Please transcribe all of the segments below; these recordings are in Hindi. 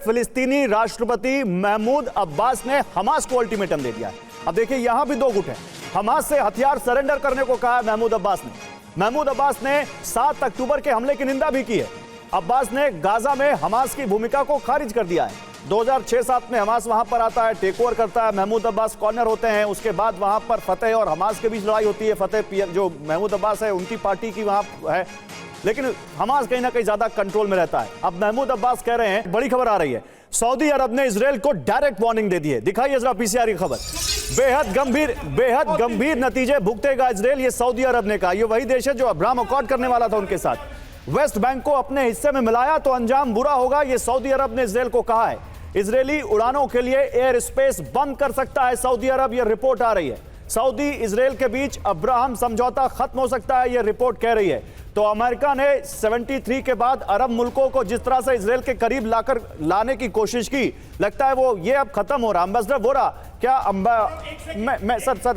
फिलिस्तीनी राष्ट्रपति महमूद अब्बास ने हमास को अल्टीमेटम दे दिया है। अब देखिए यहां भी दो गुट है। हमास से हथियार सरेंडर करने को कहा है महमूद अब्बास ने। महमूद अब्बास ने 7 अक्टूबर के हमले की निंदा भी की है। अब्बास ने गाजा में हमास की भूमिका को खारिज कर दिया है। 2006-7 में हमास वहां पर आता है, टेक ओवर करता है, महमूद अब्बास कॉर्नर होते हैं। उसके बाद वहां पर फतेह और हमास के बीच लड़ाई होती है। फतेह जो महमूद अब्बास है उनकी पार्टी की वहां है, लेकिन हमास कहीं ना कहीं ज्यादा कंट्रोल में रहता है। अब महमूद अब्बास कह रहे हैं, बड़ी खबर आ रही है, सऊदी अरब ने इजराइल को डायरेक्ट वार्निंग दे दी है। दिखाइए जरा पीसीआर की खबर। बेहद गंभीर नतीजे भुगतेगा इजराइल, ये सऊदी अरब ने कहा। ये वही देश है जो अब्राहम अकॉर्ड करने वाला था उनके साथ। वेस्ट बैंक को अपने हिस्से में मिलाया तो अंजाम बुरा होगा, ये सऊदी अरब ने इजराइल को कहा है। इजरायली उड़ानों के लिए एयर स्पेस बंद कर सकता है सऊदी अरब, यह रिपोर्ट आ रही है। सऊदी इजराइल के बीच अब्राहम समझौता खत्म हो सकता है, यह रिपोर्ट कह रही है। तो अमेरिका ने 73 के बाद अरब मुल्कों को जिस तरह से इजराइल के करीब लाने की कोशिश की, लगता है वो ये अब खत्म हो रहा। एम्बेसडर बोरा, क्या मैं सर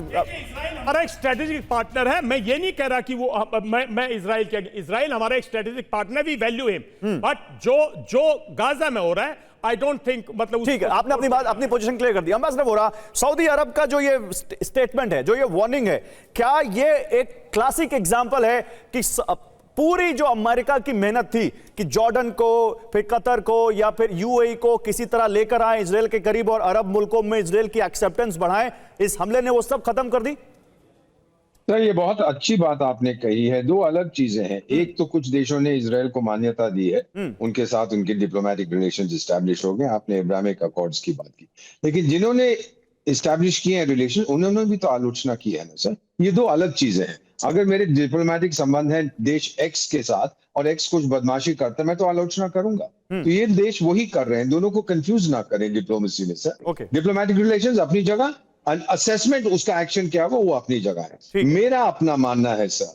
हमारा एक स्ट्रेटेजिक पार्टनर है। मैं ये नहीं कह रहा कि वो मैं इजराइल हमारा एक स्ट्रेटेजिक पार्टनर, भी वैल्यू हिम, बट जो गाजा में हो रहा है आई डोंट थिंक, मतलब ठीक है, आपने अपनी बात, अपनी पोजीशन क्लियर कर दी। एम्बेसडर बोरा, सऊदी अरब का जो ये स्टेटमेंट है, जो ये वार्निंग है, क्या ये एक क्लासिक एग्जांपल है कि पूरी जो अमेरिका की मेहनत थी कि जॉर्डन को, फिर कतर को या फिर यूएई को किसी तरह लेकर आए इजराइल के करीब और अरब मुल्कों में इजराइल की एक्सेप्टेंस बढ़ाएं, इस हमले ने वो सब खत्म कर दी? सर, ये बहुत अच्छी बात आपने कही है। दो अलग चीजें हैं। एक तो कुछ देशों ने इजराइल को मान्यता दी है, उनके साथ उनके डिप्लोमेटिक रिलेशंस एस्टैब्लिश हो गए। आपने अब्राहमिक अकॉर्ड्स की बात की, लेकिन जिन्होंने एस्टैब्लिश किए हैं रिलेशन, उन्होंने भी तो आलोचना की है ना सर। ये दो अलग चीजें हैं। अगर मेरे डिप्लोमेटिक संबंध है देश एक्स के साथ और एक्स कुछ बदमाशी करता है, मैं तो आलोचना करूंगा। तो ये देश वही कर रहे हैं, दोनों को कंफ्यूज ना करें डिप्लोमेसी में सर। डिप्लोमेटिक रिलेशंस अपनी जगह, असेसमेंट उसका एक्शन क्या होगा वो अपनी जगह है। मेरा अपना मानना है सर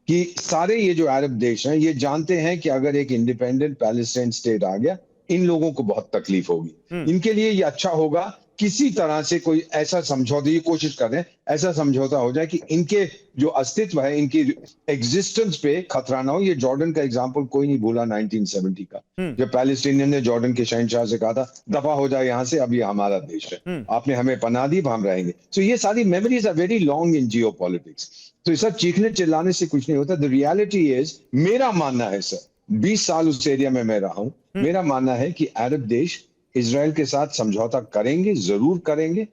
कि सारे ये जो अरब देश हैं, ये जानते हैं कि अगर एक इंडिपेंडेंट पैलेस्टाइन स्टेट आ गया, इन लोगों को बहुत तकलीफ होगी। इनके लिए ये अच्छा होगा किसी तरह से कोई ऐसा समझौता, ये कोशिश कर रहे हैं, ऐसा समझौता हो जाए कि इनके जो अस्तित्व है, इनकी एग्जिस्टेंस पे खतरा ना हो। ये जॉर्डन का एग्जांपल कोई नहीं भूला 1970 का, जब पैलेस्टीनियन ने जॉर्डन के शहंशाह से कहा था दफा हो जाए यहाँ से, अब ये हमारा देश है, आपने हमें पनाह दी, हम रहेंगे। तो ये सारी memories are very long in geopolitics. तो ये सब चीखने चिल्लाने से कुछ नहीं होता। द रियलिटी इज, मेरा मानना है सर, 20 साल उस एरिया में मैं रहा हूं, मेरा मानना है कि अरब देश इजराइल के साथ समझौता करेंगे, जरूर करेंगे।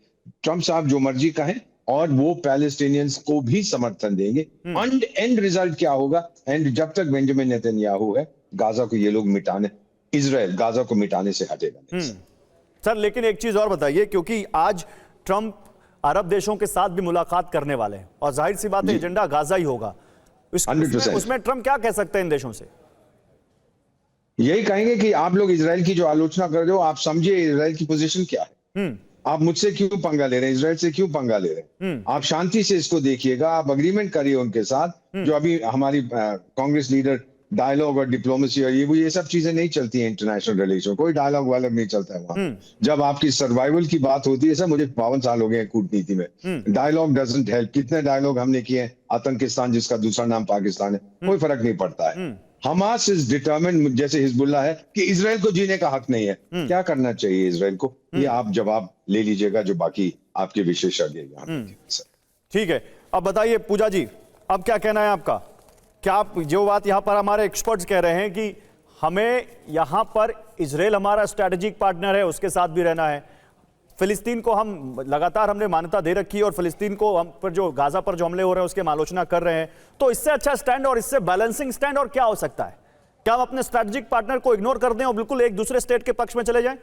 ट्रंप साहब जो मर्जी कहें, और वो पैलेस्टीनियंस को भी समर्थन देंगे। एंड रिजल्ट क्या होगा? एंड जब तक बेंजामिन नेतन्याहू है, गाजा को ये लोग मिटाने, इजराइल गाजा को मिटाने से हटेगा नहीं। सर लेकिन एक चीज और बताइए, क्योंकि आज ट्रंप अरब देशों के साथ भी मुलाकात करने वाले हैं और जाहिर सी बात है एजेंडा गाजा ही होगा। उसमें ट्रंप क्या कह सकते हैं इन देशों से? यही कहेंगे कि आप लोग इजराइल की जो आलोचना कर रहे हो, आप समझिए इजराइल की पोजीशन क्या है। आप मुझसे क्यों पंगा ले रहे हैं, इजराइल से क्यों पंगा ले रहे हैं? आप शांति से इसको देखिएगा, आप अग्रीमेंट करिए उनके साथ। जो अभी हमारी कांग्रेस लीडर डायलॉग और डिप्लोमेसी और ये सब चीजें नहीं चलती है इंटरनेशनल रिलेशन, कोई डायलॉग वायलॉग नहीं चलता है वहां। जब आपकी सर्वाइवल की बात होती है, सर मुझे 52 साल हो गए कूटनीति में, डायलॉग डजंट हेल्प। कितने डायलॉग हमने किए हैं, आतंकिस्तान जिसका दूसरा नाम पाकिस्तान है, कोई फर्क नहीं पड़ता है। हमास इज डिटरमिन्ड, जैसे हिजबुल्लाह है, कि इजराइल को जीने का हक नहीं है। क्या करना चाहिए इजराइल को, ये आप जवाब ले लीजिएगा, जो बाकी आपके विशेषज्ञ। ठीक है, अब बताइए पूजा जी, अब क्या कहना है आपका? क्या आप जो बात यहाँ पर हमारे एक्सपर्ट्स कह रहे हैं कि हमें यहाँ पर इजराइल हमारा स्ट्रैटेजिक पार्टनर है, उसके साथ भी रहना है, फिलिस्तीन को हम लगातार हमने मान्यता दे रखी है और फिलिस्तीन को हम पर जो गाजा पर जो हमले हो रहे हैं उसके आलोचना कर रहे हैं, तो इससे अच्छा स्टैंड और इससे बैलेंसिंग स्टैंड और क्या हो सकता है? क्या हम अपने स्ट्रैटेजिक पार्टनर को इग्नोर कर दें और बिल्कुल एक दूसरे स्टेट के पक्ष में चले जाएं?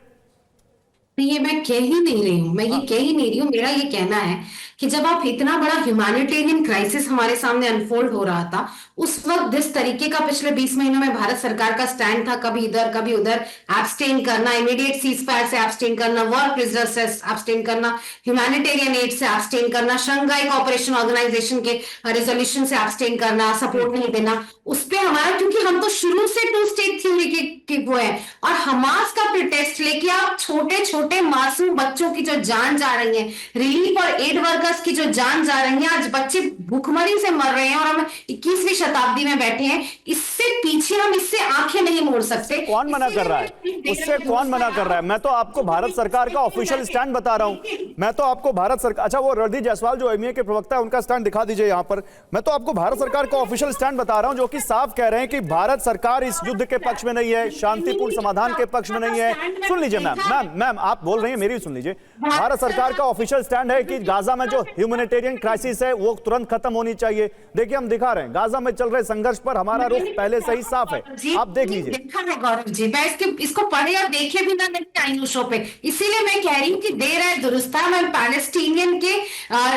ये मैं कह ही नहीं रही हूँ, मैं ये कह ही नहीं रही हूँ। मेरा ये कहना है कि जब आप इतना बड़ा ह्यूमैनिटेरियन क्राइसिस हमारे सामने अनफोल्ड हो रहा था, उस वक्त जिस तरीके का पिछले 20 महीनों में भारत सरकार का स्टैंड था, कभी इधर कभी उधर, एब्सटेन करना, इमीडिएट सीज फायर से एब्सटेन करना, वॉर प्रिजनर्स से एब्सटेन करना, ह्यूमैनिटेरियन एड से एब्सटेन करना, शंघाई कोऑपरेशन ऑर्गेनाइजेशन के रेजोल्यूशन से एब्सटेन करना, सपोर्ट नहीं देना, उस पर हमारा, क्योंकि हम तो शुरू से टू स्टेट थ्योरी के वो है, और हमास का प्रिटेक्स्ट लेके आप छोटे छोटे मासूम बच्चों की जो जान जा रही है, रिलीफ और एड वर्कर्स की जो जान जा रही है, आज बच्चे भूखमरी से मर रहे हैं और हम 21वीं शताब्दी में बैठे हैं। इससे पीछे हम इससे आंखें नहीं मोड़ सकते। कौन मना कर रहा है? उससे कौन मना कर रहा है? मैं तो आपको भारत सरकार का ऑफिशियल स्टैंड बता रहा हूं। मैं तो आपको भारत सरकार, अच्छा वो रणदीप जायसवाल जो एमईए के प्रवक्ता है उनका स्टैंड दिखा दीजिए यहां पर। मैं तो आपको भारत सरकार का ऑफिशियल स्टैंड बता रहा हूं, जो कि साफ कह रहे हैं कि भारत सरकार इस युद्ध के पक्ष में नहीं है, शांतिपूर्ण समाधान के पक्ष में नहीं है। सुन लीजिए मैम आप बोल रही हैं, मेरी भी सुन लीजिए। भारत सरकार का ऑफिशियल स्टैंड है कि गाजा में जो ह्यूमैनिटेरियन क्राइसिस है वो तुरंत खत्म होनी चाहिए। देखिए हम दिखा रहे हैं गाजा में चल रहे संघर्ष पर हमारा रुख पहले से ही साफ है, आप देख लीजिए। देखा है गौरव जी, मैं इसको पढ़े और देखे भी ना नहीं आई शो पे, इसीलिए मैं कह रही हूँ कि देर है दुरुस्त है। मैं पैलेस्टीनियन के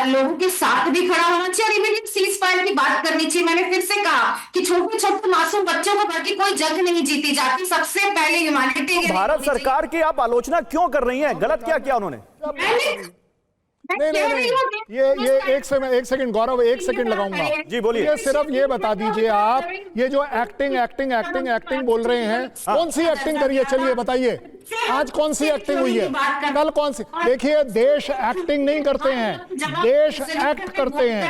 लोगों के साथ भी खड़ा होना चाहिए और इमीडिएट सीज फायर की बात करनी चाहिए। मैंने फिर से कहा कि छोटे छोटे मासूम बच्चों को करके कोई जंग नहीं जीती जाती, सबसे पहले ह्यूमैनिटेरियन। भारत सरकार की आप आलोचना क्यों कर रही हैं? गलत क्या किया उन्होंने? नहीं, ये एक सेकंड गौरव, एक सेकंड लगाऊंगा। जी बोलिए। ये सिर्फ ये बता दीजिए आप, ये जो एक्टिंग बोल रहे हैं, कौन सी एक्टिंग करिए? चलिए बताइए, आज कौन सी एक्टिंग हुई है, कल कौन सी? देखिए, देश एक्टिंग नहीं करते हैं, देश एक्ट करते हैं।